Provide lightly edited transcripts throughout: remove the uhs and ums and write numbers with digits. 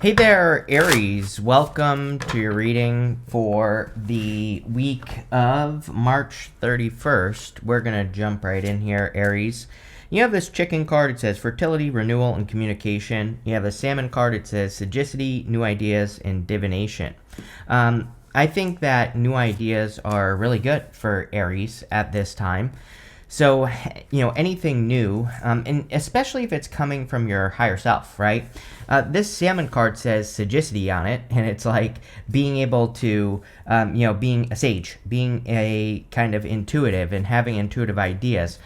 Hey there, Aries. Welcome to your reading for the week of March 31st. We're going to jump right in here, Aries. You have this chicken card. It says fertility, renewal, and communication. You have a salmon card. It says sagacity, new ideas, and divination. I think that new ideas are really good for Aries at this time. So, anything new, and especially if it's coming from your higher self, right? This salmon card says sagacity on it, and it's like being able to, being a sage, being a kind of intuitive and having intuitive ideas.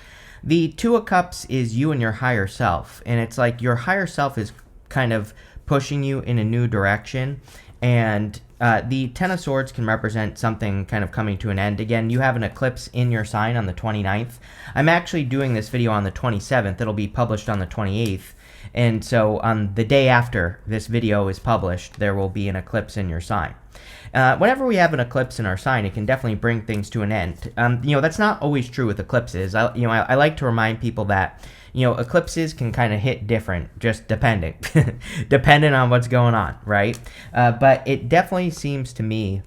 The Two of Cups is you and your higher self, and it's like your higher self is kind of pushing you in a new direction, and the Ten of Swords can represent something kind of coming to an end. Again, you have an eclipse in your sign on the 29th. I'm actually doing this video on the 27th. It'll be published on the 28th. And so on the day after this video is published, there will be an eclipse in your sign. Whenever we have an eclipse in our sign, it can definitely bring things to an end. That's not always true with eclipses. I like to remind people that eclipses can kind of hit different, just depending on what's going on, right? But it definitely seems to me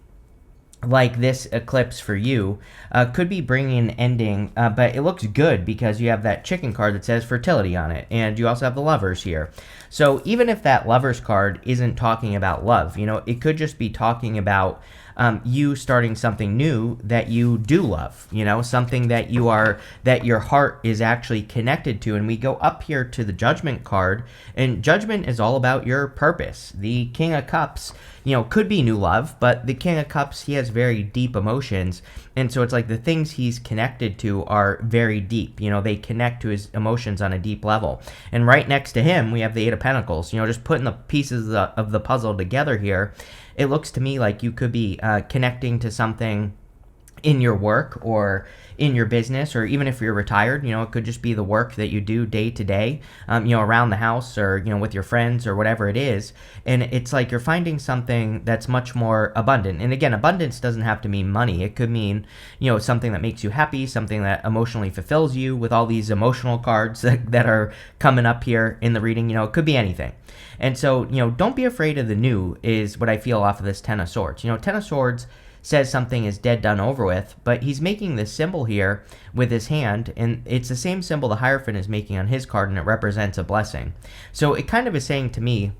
like this eclipse for you could be bringing an ending, but it looks good because you have that chicken card that says fertility on it, and you also have the lovers here. So even if that lovers card isn't talking about love, it could just be talking about you starting something new that you do love, something that your heart is actually connected to. And we go up here to the Judgment card, and Judgment is all about your purpose. The King of Cups, could be new love, but the King of Cups, he has very deep emotions. And so it's like the things he's connected to are very deep. They connect to his emotions on a deep level. And right next to him, we have the Eight of Pentacles. Just putting the pieces of the puzzle together here, it looks to me like you could be connecting to something in your work or in your business, or even if you're retired, it could just be the work that you do day to day, around the house or, with your friends or whatever it is. And it's like you're finding something that's much more abundant. And again, abundance doesn't have to mean money. It could mean, something that makes you happy, something that emotionally fulfills you with all these emotional cards that are coming up here in the reading. It could be anything. And so, don't be afraid of the new is what I feel off of this Ten of Swords. Ten of Swords says something is dead, done, over with, but he's making this symbol here with his hand, and it's the same symbol the Hierophant is making on his card, and it represents a blessing. So it kind of is saying to me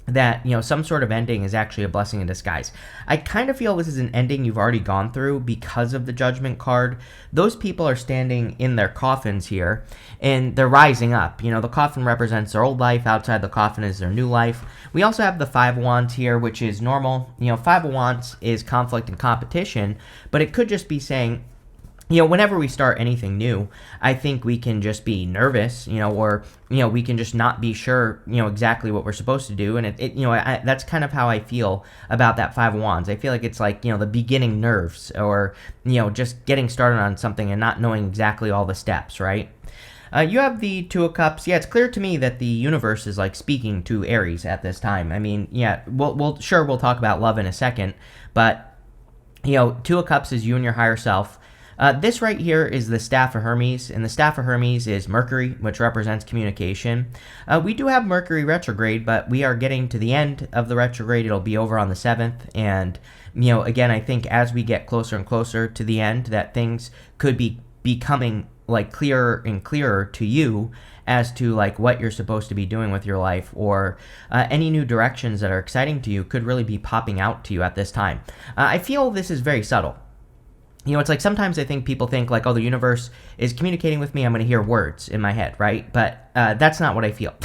that, some sort of ending is actually a blessing in disguise. I kind of feel this is an ending you've already gone through because of the Judgment card. Those people are standing in their coffins here, and they're rising up. The coffin represents their old life. Outside the coffin is their new life. We also have the Five of Wands here, which is normal. Five of Wands is conflict and competition, but it could just be saying, whenever we start anything new, I think we can just be nervous, or, we can just not be sure, exactly what we're supposed to do. And that's kind of how I feel about that Five of Wands. I feel like it's like, the beginning nerves, or, just getting started on something and not knowing exactly all the steps, right? You have the Two of Cups. Yeah, it's clear to me that the universe is like speaking to Aries at this time. I mean, yeah, we'll talk about love in a second, but, Two of Cups is you and your higher self. This right here is the Staff of Hermes, and the Staff of Hermes is Mercury, which represents communication. We do have Mercury retrograde, but we are getting to the end of the retrograde. It'll be over on the 7th, and, again, I think as we get closer and closer to the end, that things could be becoming, like, clearer and clearer to you as to, like, what you're supposed to be doing with your life, or any new directions that are exciting to you could really be popping out to you at this time. I feel this is very subtle. It's like sometimes I think people think like, oh, the universe is communicating with me. I'm going to hear words in my head, right? But that's not what I feel.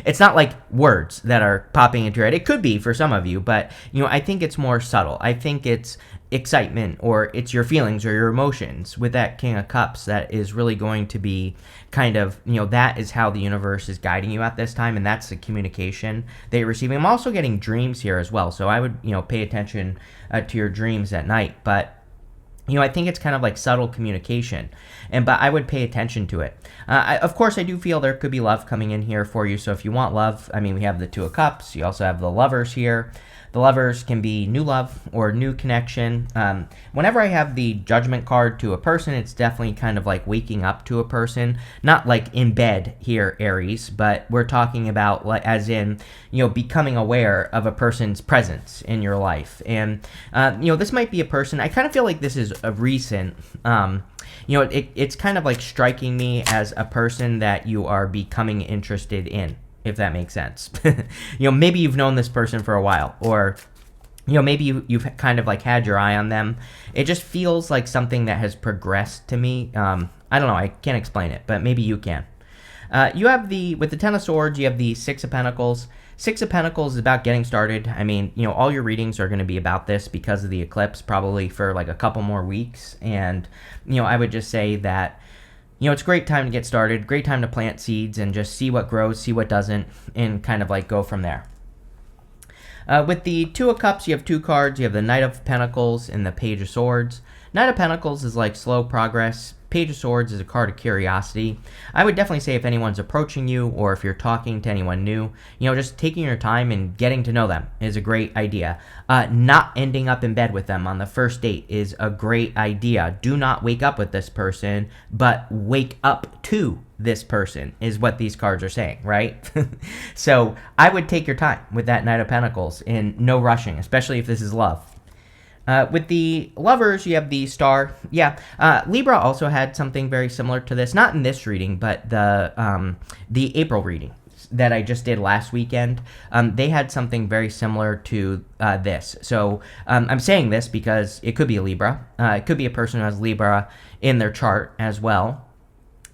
It's not like words that are popping into your head. It could be for some of you, but, I think it's more subtle. I think it's excitement, or it's your feelings or your emotions with that King of Cups that is really going to be kind of, that is how the universe is guiding you at this time, and that's the communication that you're receiving. I'm also getting dreams here as well, so I would, pay attention to your dreams at night, but I think it's kind of like subtle communication, but I would pay attention to it. Of course, I do feel there could be love coming in here for you, so if you want love, I mean, we have the Two of Cups, you also have the Lovers here. The Lovers can be new love or new connection. Whenever I have the Judgment card to a person, it's definitely kind of like waking up to a person. Not like in bed here, Aries, but we're talking about like as in, becoming aware of a person's presence in your life. And, this might be a person, I kind of feel like this is a recent, it's kind of like striking me as a person that you are becoming interested in, if that makes sense. Maybe you've known this person for a while, or maybe you've kind of like had your eye on them. It just feels like something that has progressed to me. I don't know, I can't explain it, but maybe you can. With the Ten of Swords, you have the Six of Pentacles. Six of Pentacles is about getting started. I mean, all your readings are going to be about this because of the eclipse, probably for like a couple more weeks. And, I would just say that, it's a great time to get started, great time to plant seeds and just see what grows, see what doesn't, and kind of like go from there. With the Two of Cups, you have two cards. You have the Knight of Pentacles and the Page of Swords. Knight of Pentacles is like slow progress. Page of Swords is a card of curiosity. I would definitely say if anyone's approaching you or if you're talking to anyone new, just taking your time and getting to know them is a great idea. Not ending up in bed with them on the first date is a great idea. Do not wake up with this person, but wake up to this person is what these cards are saying, right? So I would take your time with that Knight of Pentacles and no rushing, especially if this is love. With the Lovers, you have the Star. Yeah, Libra also had something very similar to this. Not in this reading, but the April reading that I just did last weekend. They had something very similar to this. So I'm saying this because it could be a Libra. It could be a person who has Libra in their chart as well.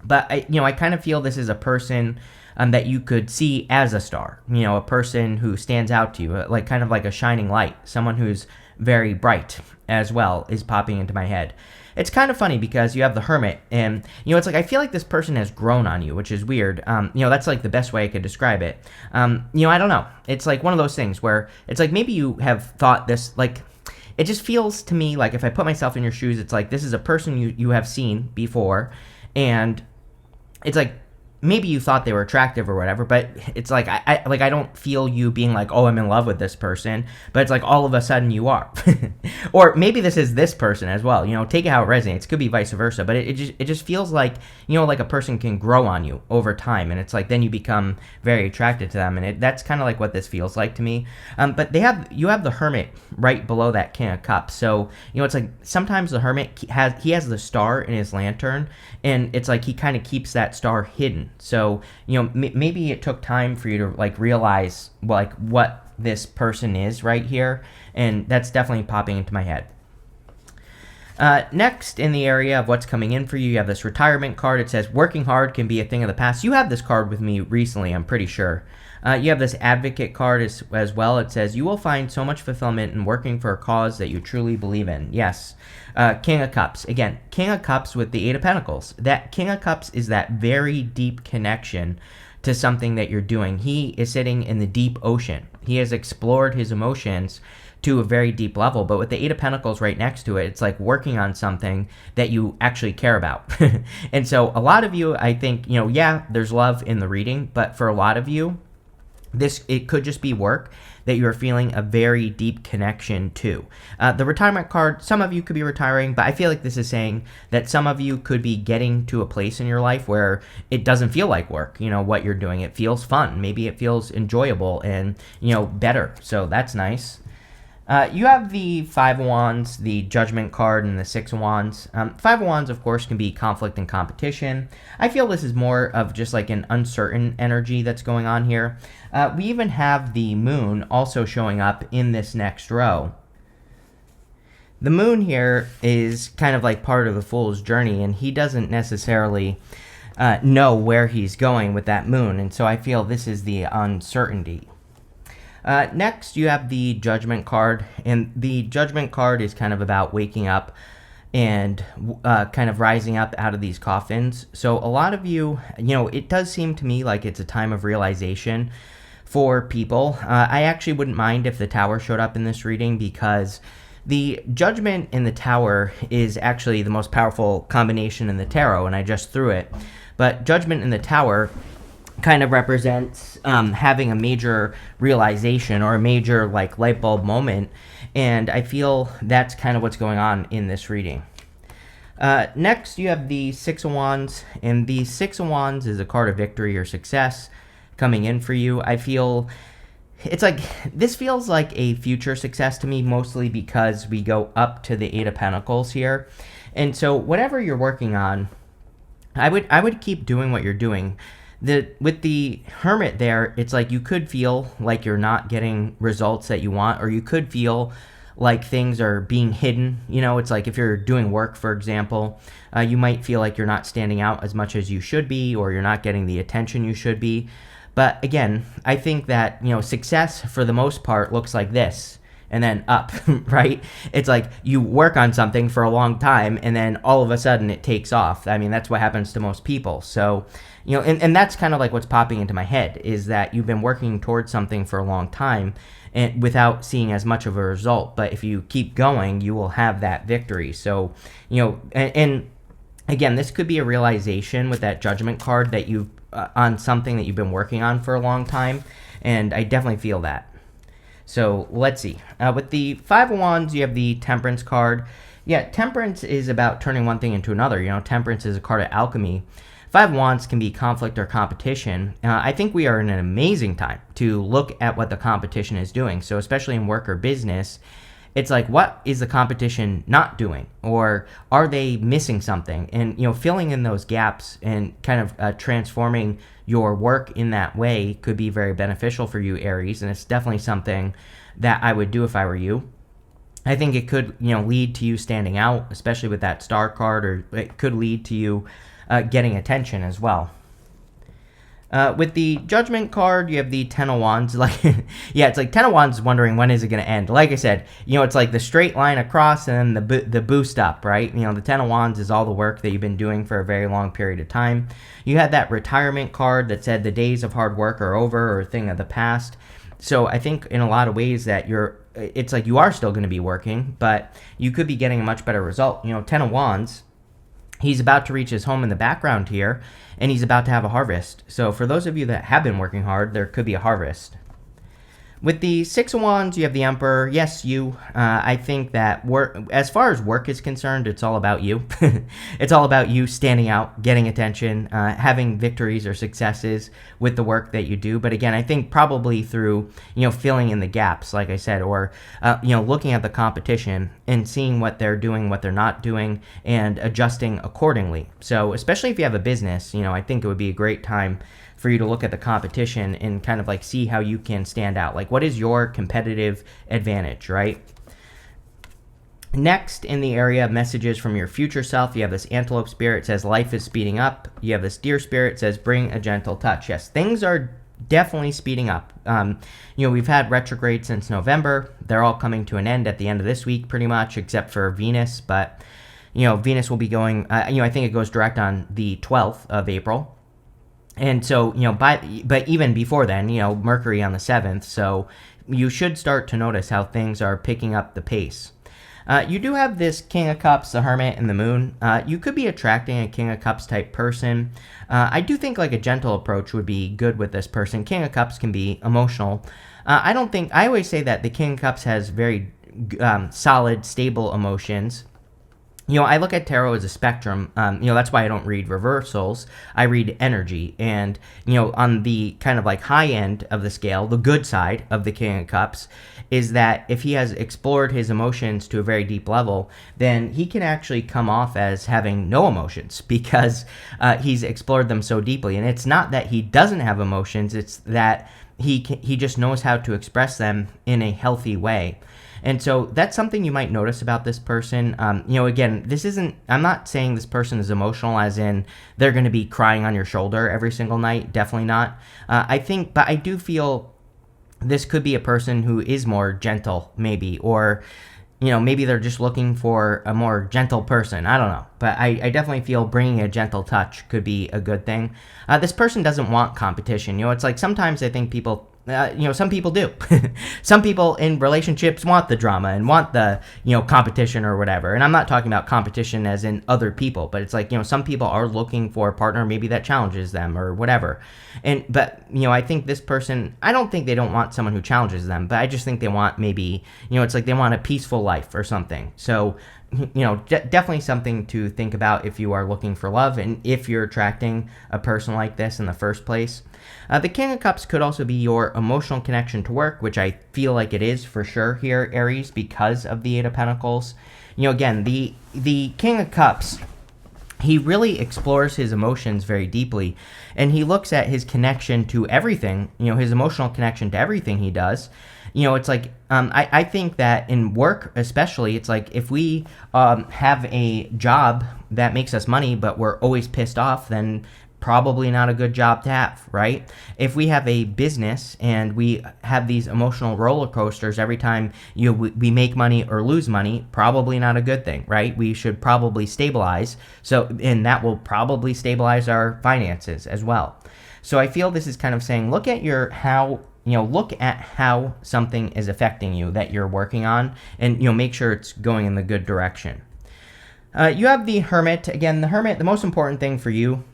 But I kind of feel this is a person that you could see as a star. A person who stands out to you, like kind of like a shining light. Someone who's very bright as well is popping into my head. It's kind of funny because you have the Hermit, and it's like I feel like this person has grown on you, which is weird. That's like the best way I could describe it. I don't know. It's like one of those things where it's like maybe you have thought this, like it just feels to me like if I put myself in your shoes, it's like this is a person you have seen before, and it's like maybe you thought they were attractive or whatever, but it's like I don't feel you being like, oh, I'm in love with this person, but it's like all of a sudden you are. Or maybe this is this person as well. Take it how it resonates. It could be vice versa, but it just feels like like a person can grow on you over time, and it's like then you become very attracted to them, and that's kind of like what this feels like to me. But you have the Hermit right below that King of Cups, so it's like sometimes the Hermit has the star in his lantern, and it's like he kind of keeps that star hidden. So, maybe it took time for you to like realize like what this person is right here, and that's definitely popping into my head. Next, in the area of what's coming in for you, you have this Retirement card. It says working hard can be a thing of the past. You have this card with me recently, I'm pretty sure. You have this Advocate card as well. It says you will find so much fulfillment in working for a cause that you truly believe in. Yes. King of Cups. Again, King of Cups with the Eight of Pentacles. That King of Cups is that very deep connection to something that you're doing. He is sitting in the deep ocean. He has explored his emotions to a very deep level, but with the Eight of Pentacles right next to it, it's like working on something that you actually care about. And so a lot of you, I think, there's love in the reading, but for a lot of you, it could just be work that you're feeling a very deep connection to. The Retirement card, some of you could be retiring, but I feel like this is saying that some of you could be getting to a place in your life where it doesn't feel like work, what you're doing. It feels fun. Maybe it feels enjoyable and, better. So that's nice. You have the Five of Wands, the Judgment card, and the Six of Wands. Five of Wands, of course, can be conflict and competition. I feel this is more of just like an uncertain energy that's going on here. We even have the Moon also showing up in this next row. The Moon here is kind of like part of the Fool's journey, and he doesn't necessarily know where he's going with that Moon, and so I feel this is the uncertainty. Next, you have the Judgment card, and the Judgment card is kind of about waking up and kind of rising up out of these coffins. So a lot of you, it does seem to me like it's a time of realization for people. I actually wouldn't mind if the Tower showed up in this reading because the Judgment in the Tower is actually the most powerful combination in the tarot, and I just threw it. But Judgment in the Tower kind of represents having a major realization or a major like light bulb moment, and I feel that's kind of what's going on in this reading. Next, you have the Six of Wands, and the Six of Wands is a card of victory or success coming in for you. I feel it's like this feels like a future success to me, mostly because we go up to the Eight of Pentacles here, and so whatever you're working on, I would keep doing what you're doing. With the Hermit there, it's like you could feel like you're not getting results that you want, or you could feel like things are being hidden. You know, it's like if you're doing work, for example, you might feel like you're not standing out as much as you should be, or you're not getting the attention you should be. But again, I think that, you know, success for the most part looks like this and then up, right? It's like you work on something for a long time and then all of a sudden it takes off. I mean, that's what happens to most people. So, you know, and that's kind of like what's popping into my head, is that you've been working towards something for a long time and without seeing as much of a result. But if you keep going, you will have that victory. So, you know, and again, this could be a realization with that Judgment card that you've on something that you've been working on for a long time, and I definitely feel that. So let's see. With the Five of Wands, you have the Temperance card. Yeah, Temperance is about turning one thing into another. You know, Temperance is a card of alchemy. Five of Wands can be conflict or competition. I think we are in an amazing time to look at what the competition is doing. So especially in work or business, it's like, what is the competition not doing? Or are they missing something? And, you know, filling in those gaps and kind of transforming your work in that way could be very beneficial for you, Aries. And it's definitely something that I would do if I were you. I think it could, you know, lead to you standing out, especially with that Star card, or it could lead to you getting attention as well. With the Judgment card, you have the Ten of Wands. Like, yeah, it's like Ten of Wands wondering when is it going to end. Like I said, you know, it's like the straight line across and then the boost up, right? You know, the Ten of Wands is all the work that you've been doing for a very long period of time. You had that Retirement card that said the days of hard work are over, or a thing of the past. So I think in a lot of ways that it's like you are still going to be working, but you could be getting a much better result. You know, Ten of Wands, he's about to reach his home in the background here, and he's about to have a harvest. So for those of you that have been working hard, there could be a harvest. With the Six of Wands, you have the Emperor. Yes, you. I think that as far as work is concerned, it's all about you. It's all about you standing out, getting attention, having victories or successes with the work that you do. But again, I think probably through, you know, filling in the gaps, like I said, or, you know, looking at the competition and seeing what they're doing, what they're not doing, and adjusting accordingly. So especially if you have a business, you know, I think it would be a great time for you to look at the competition and kind of like see how you can stand out. Like, what is your competitive advantage, right? Next, in the area of messages from your future self, you have this Antelope spirit, says life is speeding up. You have this Deer spirit, says bring a gentle touch. Yes, things are definitely speeding up. You know, we've had retrograde since November. They're all coming to an end at the end of this week, pretty much, except for Venus. But, you know, Venus will be going, you know, I think it goes direct on the 12th of April. And so, you know, but even before then, you know, Mercury on the 7th, so you should start to notice how things are picking up the pace. You do have this King of Cups, the Hermit, and the Moon. You could be attracting a King of Cups type person. I do think like a gentle approach would be good with this person. King of Cups can be emotional. I always say that the King of Cups has very solid, stable emotions. You know, I look at tarot as a spectrum. You know, that's why I don't read reversals. I read energy. And, you know, on the kind of like high end of the scale, the good side of the King of Cups is that if he has explored his emotions to a very deep level, then he can actually come off as having no emotions because he's explored them so deeply. And it's not that he doesn't have emotions. It's that he just knows how to express them in a healthy way. And so that's something you might notice about this person. You know, again, I'm not saying this person is emotional as in they're going to be crying on your shoulder every single night. Definitely not. But I do feel this could be a person who is more gentle, maybe, or, you know, maybe they're just looking for a more gentle person. I don't know. But I definitely feel bringing a gentle touch could be a good thing. This person doesn't want competition. You know, it's like sometimes I think people some people do. Some people in relationships want the drama and want the, competition or whatever. And I'm not talking about competition as in other people, but it's like, some people are looking for a partner maybe that challenges them or whatever. But I think this person, I don't think they don't want someone who challenges them, but I just think they want maybe, it's like they want a peaceful life or something. So, definitely something to think about if you are looking for love and if you're attracting a person like this in the first place. The King of Cups could also be your emotional connection to work, which I feel like it is for sure here, Aries, because of the Eight of Pentacles. Again, the King of Cups, he really explores his emotions very deeply, and he looks at his connection to everything, his emotional connection to everything he does. It's like, I think that in work especially, it's like if we have a job that makes us money, but we're always pissed off, then probably not a good job to have, right? If we have a business and we have these emotional roller coasters every time we make money or lose money, probably not a good thing, right? We should probably stabilize. And that will probably stabilize our finances as well. So I feel this is kind of saying, look at how something is affecting you that you're working on, and make sure it's going in the good direction. You have the Hermit. Again, the Hermit, the most important thing for you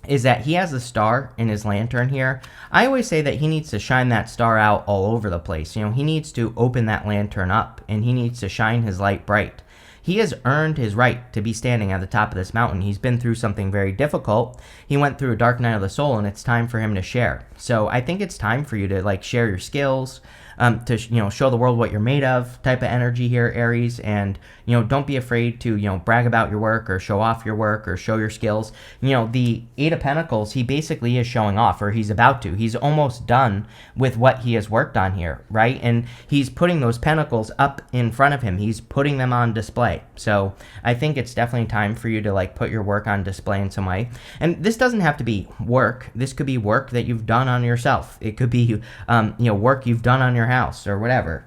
is that he has a star in his lantern here. I always say that he needs to shine that star out all over the place. He needs to open that lantern up, and he needs to shine his light bright. He has earned his right to be standing at the top of this mountain. He's been through something very difficult. He went through a dark night of the soul, and it's time for him to share. So I think it's time for you to share your skills, to show the world what you're made of, type of energy here, Aries. And don't be afraid to brag about your work or show off your work or show your skills. The Eight of Pentacles, he basically is showing off, or he's about to. He's almost done with what he has worked on here, right? And he's putting those pentacles up in front of him. He's putting them on display. So I think it's definitely time for you to put your work on display in some way. And this doesn't have to be work. This could be work that you've done on yourself. It could be work you've done on your house or whatever.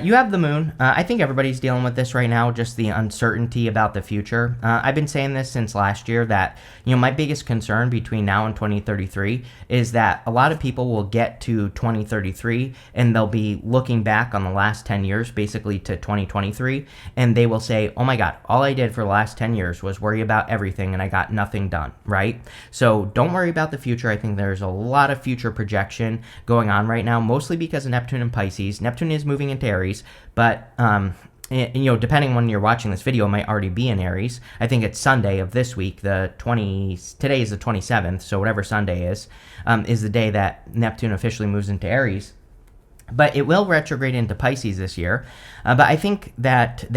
You have the Moon. I think everybody's dealing with this right now, just the uncertainty about the future. I've been saying this since last year that, my biggest concern between now and 2033 is that a lot of people will get to 2033 and they'll be looking back on the last 10 years, basically to 2023, and they will say, oh my God, all I did for the last 10 years was worry about everything and I got nothing done, right? So don't worry about the future. I think there's a lot of future projection going on right now, mostly because of Neptune and Pisces. Neptune is moving into Aries, but depending on when you're watching this video, it might already be in Aries. I think it's Sunday of this week, today is the 27th, so whatever Sunday is the day that Neptune officially moves into Aries. But it will retrograde into Pisces this year. But I think that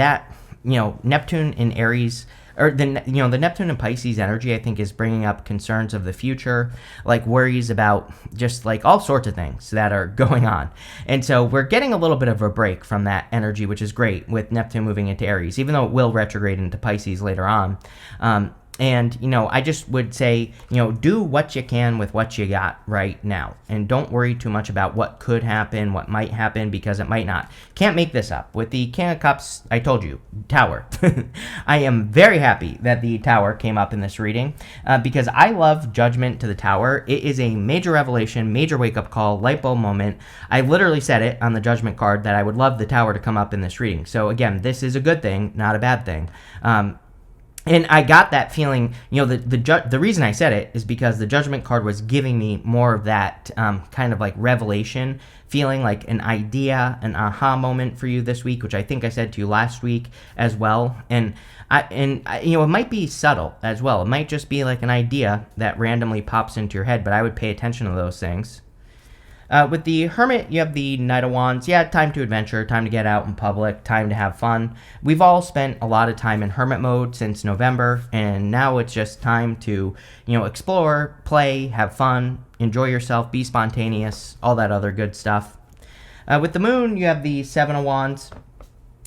Neptune in Aries, or the Neptune and Pisces energy, I think, is bringing up concerns of the future, worries about just all sorts of things that are going on. And so we're getting a little bit of a break from that energy, which is great with Neptune moving into Aries, even though it will retrograde into Pisces later on. And, I just would say, do what you can with what you got right now. And don't worry too much about what could happen, what might happen, because it might not. Can't make this up. With the King of Cups, I told you, Tower. I am very happy that the Tower came up in this reading because I love Judgment to the Tower. It is a major revelation, major wake-up call, light bulb moment. I literally said it on the Judgment card that I would love the Tower to come up in this reading. So, again, this is a good thing, not a bad thing. And I got that feeling, the reason I said it is because the Judgment card was giving me more of that kind of revelation feeling, like an idea, an aha moment for you this week, which I think I said to you last week as well. And it might be subtle as well. It might just be an idea that randomly pops into your head, but I would pay attention to those things. With the Hermit, you have the Knight of Wands. Yeah, time to adventure, time to get out in public, time to have fun. We've all spent a lot of time in Hermit mode since November, and now it's just time to, explore, play, have fun, enjoy yourself, be spontaneous, all that other good stuff. With the Moon, you have the Seven of Wands.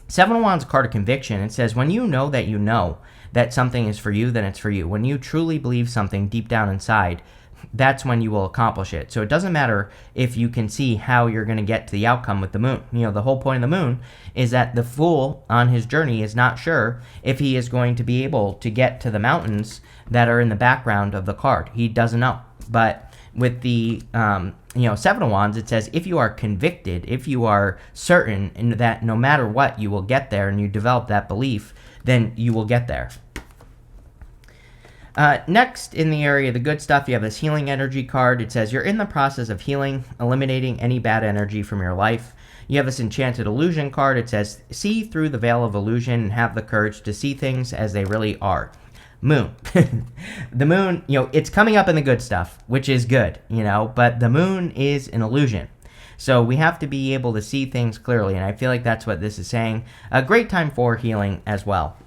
Seven of Wands is a card of conviction. It says, when you know that something is for you, then it's for you. When you truly believe something deep down inside, that's when you will accomplish it. So it doesn't matter if you can see how you're going to get to the outcome with the Moon. The whole point of the Moon is that the Fool on his journey is not sure if he is going to be able to get to the mountains that are in the background of the card. He doesn't know. But with the 7 of Wands, it says if you are convicted, if you are certain in that no matter what you will get there, and you develop that belief, then you will get there. Next, in the area of the good stuff, you have this healing energy card. It says you're in the process of healing, eliminating any bad energy from your life. You have this enchanted illusion card. It says see through the veil of illusion and have the courage to see things as they really are. Moon. The moon, it's coming up in the good stuff, which is good, but the moon is an illusion. So we have to be able to see things clearly, and I feel like that's what this is saying. A great time for healing as well.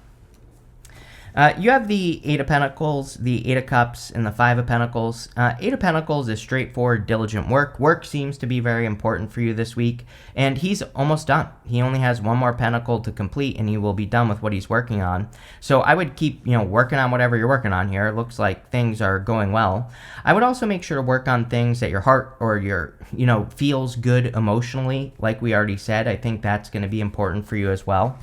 You have the 8 of Pentacles, the 8 of Cups, and the 5 of Pentacles. 8 of Pentacles is straightforward, diligent work. Work seems to be very important for you this week, and he's almost done. He only has 1 more pentacle to complete, and he will be done with what he's working on. So I would keep, working on whatever you're working on here. It looks like things are going well. I would also make sure to work on things that your heart or your, feels good emotionally, like we already said. I think that's going to be important for you as well.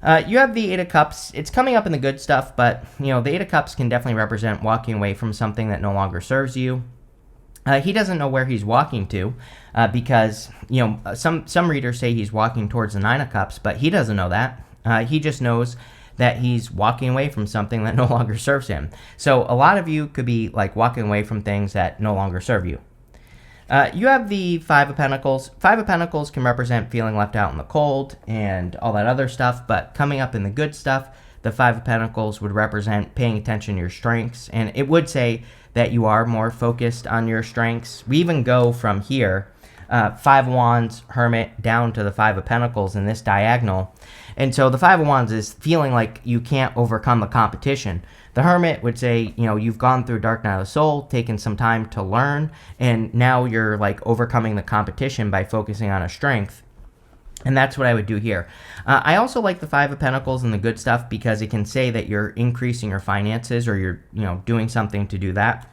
You have the 8 of Cups. It's coming up in the good stuff, but, the 8 of Cups can definitely represent walking away from something that no longer serves you. He doesn't know where he's walking to because, some readers say he's walking towards the 9 of Cups, but he doesn't know that. He just knows that he's walking away from something that no longer serves him. So a lot of you could be, walking away from things that no longer serve you. You have the 5 of Pentacles. 5 of Pentacles can represent feeling left out in the cold and all that other stuff, but coming up in the good stuff, the 5 of Pentacles would represent paying attention to your strengths, and it would say that you are more focused on your strengths. We even go from here, 5 of Wands, Hermit, down to the 5 of Pentacles in this diagonal. And so the 5 of Wands is feeling like you can't overcome the competition. The Hermit would say, you've gone through Dark Night of the Soul, taken some time to learn, and now you're overcoming the competition by focusing on a strength. And that's what I would do here. I also like the 5 of Pentacles and the good stuff because it can say that you're increasing your finances or you're, doing something to do that.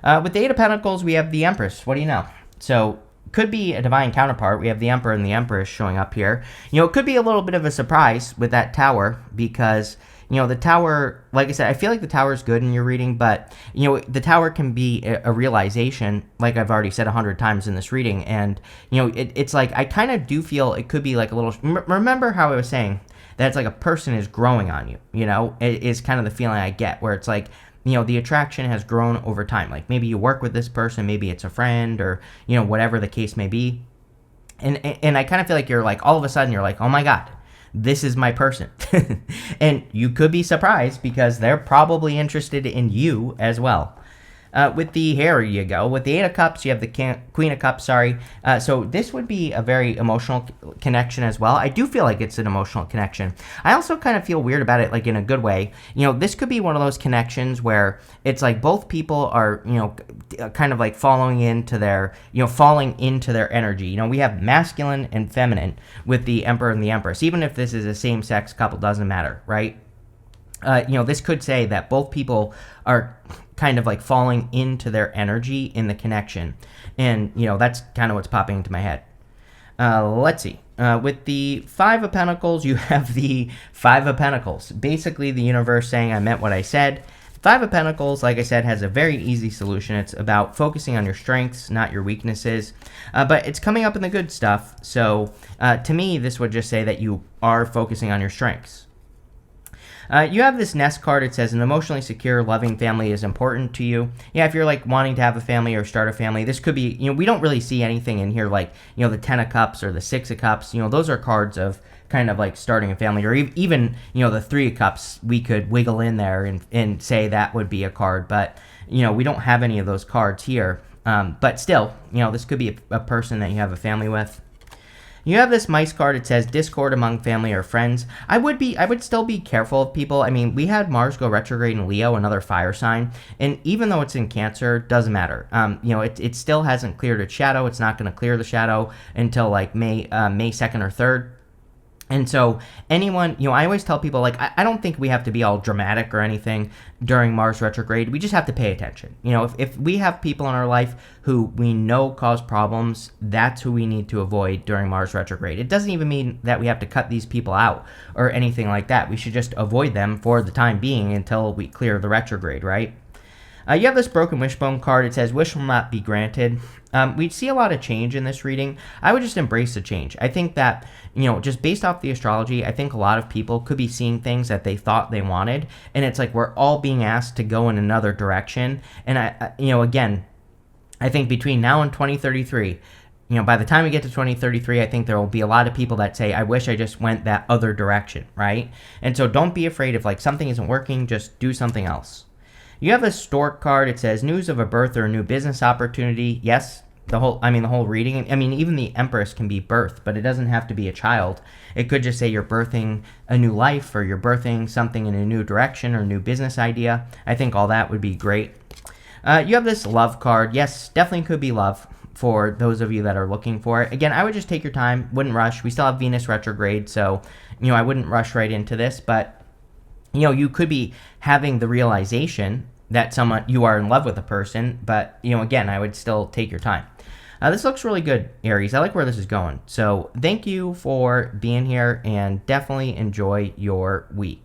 With the 8 of Pentacles, we have the Empress. What do you know? So could be a divine counterpart. We have the Emperor and the Empress showing up here. It could be a little bit of a surprise with that Tower because the Tower, like I said, I feel like the Tower is good in your reading, but, the Tower can be a realization, like I've already said 100 times in this reading, and, it's like, I kind of do feel it could be a little, remember how I was saying that it's like a person is growing on you, it is kind of the feeling I get, where it's like, the attraction has grown over time, like maybe you work with this person, maybe it's a friend, or, whatever the case may be, and I kind of feel like you're all of a sudden you're like, oh my God, this is my person. And you could be surprised because they're probably interested in you as well. With the here you go. With the 8 of Cups, you have the Queen of Cups, so this would be a very emotional connection as well. I do feel like it's an emotional connection. I also kind of feel weird about it, in a good way. This could be one of those connections where it's both people are, kind of falling into their energy. We have masculine and feminine with the Emperor and the Empress. Even if this is a same-sex couple, doesn't matter, right? This could say that both people are kind of falling into their energy in the connection. And, that's kind of what's popping into my head. Let's see. With the 5 of Pentacles, you have the 5 of Pentacles. Basically, the universe saying I meant what I said. 5 of Pentacles, like I said, has a very easy solution. It's about focusing on your strengths, not your weaknesses. But it's coming up in the good stuff. So, to me, this would just say that you are focusing on your strengths. You have this Nest card. It says an emotionally secure, loving family is important to you. Yeah, if you're wanting to have a family or start a family, this could be, we don't really see anything in here the 10 of Cups or the 6 of Cups. Those are cards of kind of starting a family, or even, the 3 of Cups, we could wiggle in there and say that would be a card. But, we don't have any of those cards here. But still, this could be a person that you have a family with. You have this mice card. It says discord among family or friends. I would still be careful of people. I mean, we had Mars go retrograde in Leo, another fire sign, and even though it's in Cancer, doesn't matter. It still hasn't cleared its shadow. It's not going to clear the shadow until May 2nd or 3rd. And so anyone, I always tell people, I don't think we have to be all dramatic or anything during Mars retrograde. We just have to pay attention. If we have people in our life who we know cause problems, that's who we need to avoid during Mars retrograde. It doesn't even mean that we have to cut these people out or anything like that. We should just avoid them for the time being until we clear the retrograde, right? You have this broken wishbone card. It says, wish will not be granted. We see a lot of change in this reading. I would just embrace the change. I think that, just based off the astrology, I think a lot of people could be seeing things that they thought they wanted. And it's like we're all being asked to go in another direction. And again, I think between now and 2033, by the time we get to 2033, I think there will be a lot of people that say, I wish I just went that other direction, right? And so don't be afraid if something isn't working, just do something else. You have a stork card. It says news of a birth or a new business opportunity. Yes, the whole reading. Even the Empress can be birth, but it doesn't have to be a child. It could just say you're birthing a new life or you're birthing something in a new direction or a new business idea. I think all that would be great. You have this love card. Yes, definitely could be love for those of you that are looking for it. Again, I would just take your time. Wouldn't rush. We still have Venus retrograde, so, I wouldn't rush right into this, but you could be having the realization that you are in love with a person, but, again, I would still take your time. This looks really good, Aries. I like where this is going. So thank you for being here, and definitely enjoy your week.